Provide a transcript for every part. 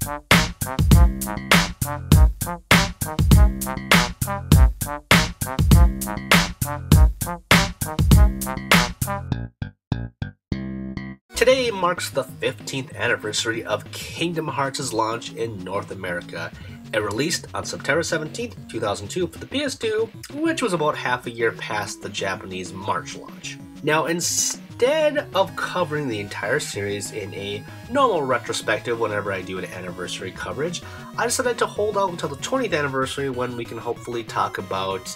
Today marks the 15th anniversary of Kingdom Hearts' launch in North America. It released on September 17th, 2002 for the PS2, which was about half a year past the Japanese March launch. Now, instead of covering the entire series in a normal retrospective whenever I do an anniversary coverage, I decided to hold out until the 20th anniversary when we can hopefully talk about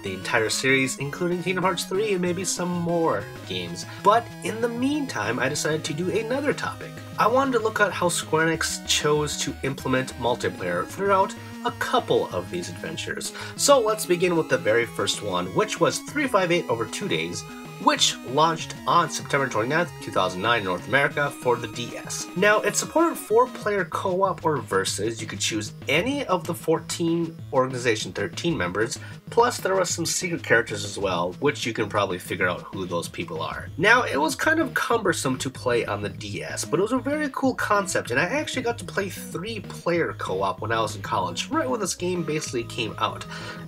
the entire series, including Kingdom Hearts 3 and maybe some more games. But in the meantime, I decided to do another topic. I wanted to look at how Square Enix chose to implement multiplayer throughout a couple of these adventures. So let's begin with the very first one, which was 358 over 2 days, which launched on September 29th, 2009 in North America for the DS. Now, it supported 4-player co-op or versus. You could choose any of the 14 Organization 13 members, plus there were some secret characters as well, which you can probably figure out who those people are. Now, it was kind of cumbersome to play on the DS, but it was a very cool concept, and I actually got to play 3-player co-op when I was in college, right when this game basically came out.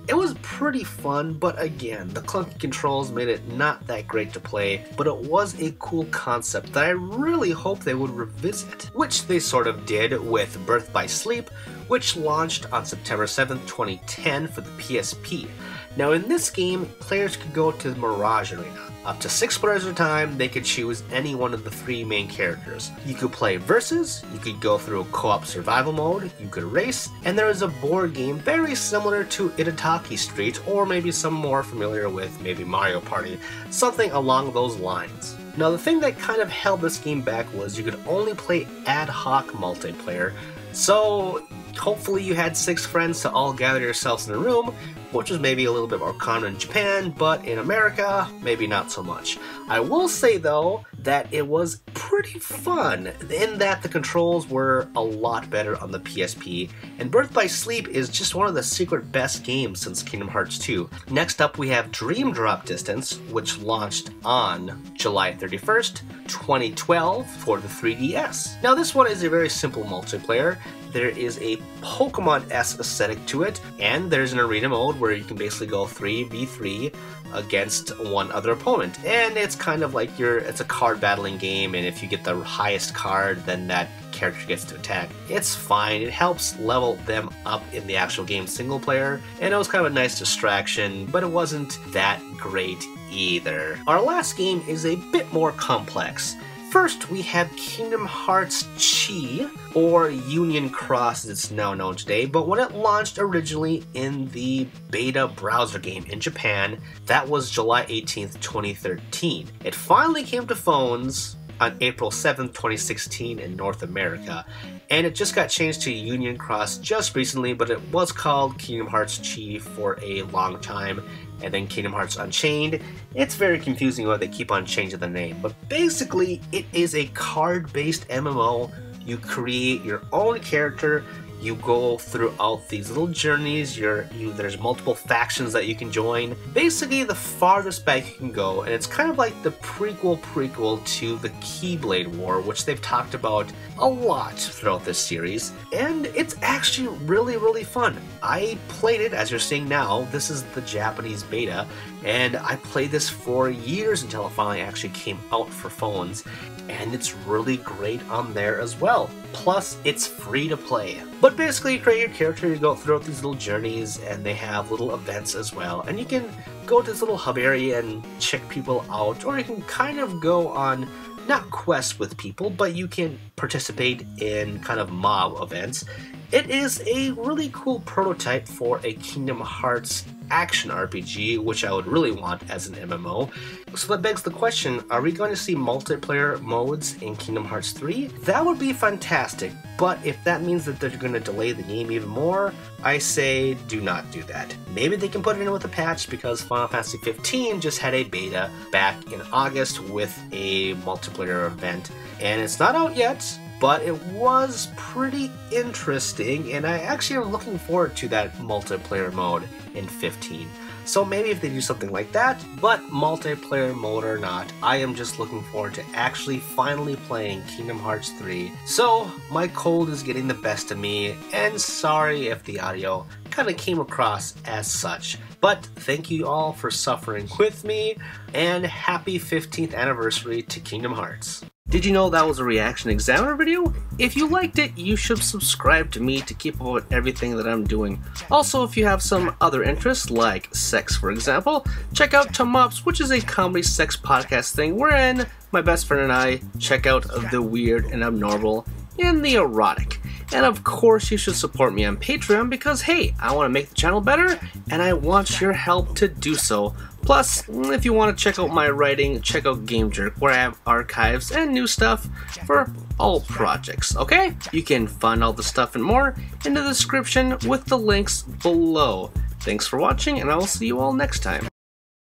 It was pretty fun, but again, the clunky controls made it not that great to play, but it was a cool concept that I really hope they would revisit, which they sort of did with Birth by Sleep, which launched on September 7th, 2010 for the PSP. Now in this game, players could go to the Mirage Arena. Up to 6 players at a time, they could choose any one of the 3 main characters. You could play versus, you could go through a co-op survival mode, you could race, and there is a board game very similar to Itataki Street, or maybe some more familiar with maybe Mario Party, something along those lines. Now the thing that kind of held this game back was you could only play ad hoc multiplayer, so hopefully you had 6 friends to all gather yourselves in a room, which was maybe a little bit more common in Japan, but in America, maybe not so much. I will say though that it was pretty fun in that the controls were a lot better on the PSP, and Birth by Sleep is just one of the secret best games since Kingdom Hearts 2. Next up we have Dream Drop Distance, which launched on July 31st, 2012 for the 3DS. Now this one is a very simple multiplayer. There is a Pokemon-esque aesthetic to it, and there's an arena mode where you can basically go 3v3 against one other opponent. And it's kind of like it's a card battling game, and if you get the highest card, then that character gets to attack. It's fine, it helps level them up in the actual game single player, and it was kind of a nice distraction, but it wasn't that great either. Our last game is a bit more complex. First, we have Kingdom Hearts Chi, or Union Cross as it's now known today, but when it launched originally in the beta browser game in Japan, that was July 18th, 2013. It finally came to phones on April 7th, 2016 in North America, and it just got changed to Union Cross just recently, but it was called Kingdom Hearts Chi for a long time, and then Kingdom Hearts Unchained. It's very confusing why they keep on changing the name, but basically it is a card-based MMO. You create your own character, you go throughout these little journeys, there's multiple factions that you can join. Basically the farthest back you can go, and it's kind of like the prequel to the Keyblade War, which they've talked about a lot throughout this series, and it's actually really fun. I played it, as you're seeing now, this is the Japanese beta, and I played this for years until it finally actually came out for phones, and it's really great on there as well. Plus, it's free to play. But basically, you create your character, you go throughout these little journeys, and they have little events as well. And you can go to this little hub area and check people out, or you can kind of go on, not quests with people, but you can participate in kind of mob events. It is a really cool prototype for a Kingdom Hearts action RPG, which I would really want as an MMO. So that begs the question, are we going to see multiplayer modes in Kingdom Hearts 3? That would be fantastic, but if that means that they're going to delay the game even more, I say do not do that. Maybe they can put it in with a patch, because Final Fantasy 15 just had a beta back in August with a multiplayer event, and it's not out yet, but it was pretty interesting, and I actually am looking forward to that multiplayer mode in 15. So maybe if they do something like that, but multiplayer mode or not, I am just looking forward to actually finally playing Kingdom Hearts 3. So my cold is getting the best of me, and sorry if the audio kind of came across as such. But thank you all for suffering with me, and happy 15th anniversary to Kingdom Hearts. Did you know that was a Reaction Examiner video? If you liked it, you should subscribe to me to keep up with everything that I'm doing. Also, if you have some other interests, like sex for example, check out Tomups, which is a comedy sex podcast thing wherein my best friend and I check out the weird and abnormal and the erotic. And of course you should support me on Patreon because hey, I want to make the channel better and I want your help to do so. Plus, if you want to check out my writing, check out Game Jerk, where I have archives and new stuff for all projects, okay? You can find all the stuff and more in the description with the links below. Thanks for watching, and I will see you all next time.